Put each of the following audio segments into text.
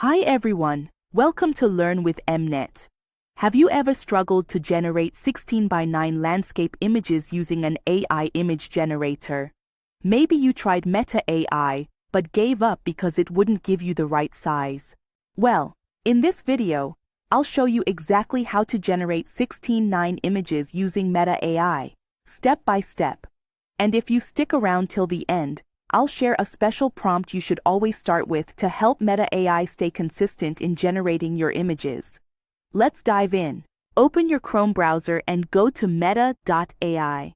Hi everyone, welcome to Learn with Emnet. Have you ever struggled to generate 16 by 9 landscape images using an AI image generator? Maybe you tried Meta AI, but gave up because it wouldn't give you the right size. Well, in this video, I'll show you exactly how to generate 16:9 images using Meta AI, step by step. And if you stick around till the end, I'll share a special prompt you should always start with to help Meta AI stay consistent in generating your images. Let's dive in. Open your Chrome browser and go to meta.ai.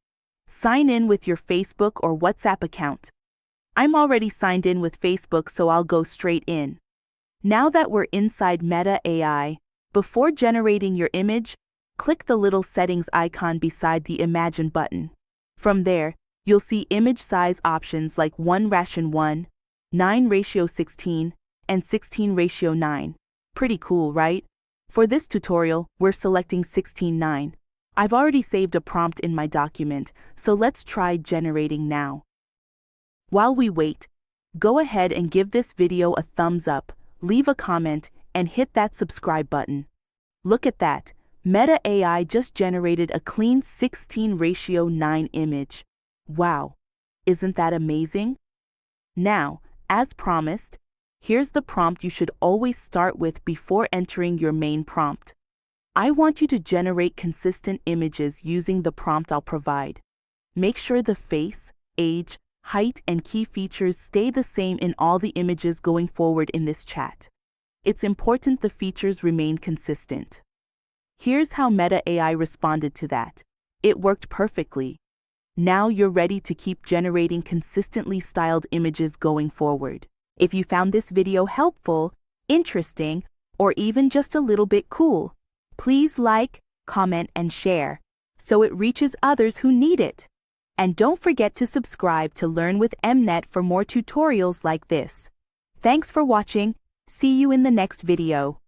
Sign in with your Facebook or WhatsApp account. I'm already signed in with Facebook, so I'll go straight in. Now that we're inside Meta AI, before generating your image, click the little settings icon beside the Imagine button. From there, you'll see image size options like 1:1, 9:16, and 16:9. Pretty cool, right? For this tutorial, we're selecting 16:9. I've already saved a prompt in my document, so let's try generating now. While we wait, go ahead and give this video a thumbs up, leave a comment, and hit that subscribe button. Look at that, Meta AI just generated a clean 16:9 image. Wow, isn't that amazing? Now, as promised, here's the prompt you should always start with before entering your main prompt. I want you to generate consistent images using the prompt I'll provide. Make sure the face, age, height, and key features stay the same in all the images going forward in this chat. It's important the features remain consistent. Here's how Meta AI responded to that. It worked perfectly. Now you're ready to keep generating consistently styled images going forward. If you found this video helpful, interesting, or even just a little bit cool, please like, comment, and share so it reaches others who need it. And don't forget to subscribe to Learn with Emnet for more tutorials like this. Thanks for watching. See you in the next video.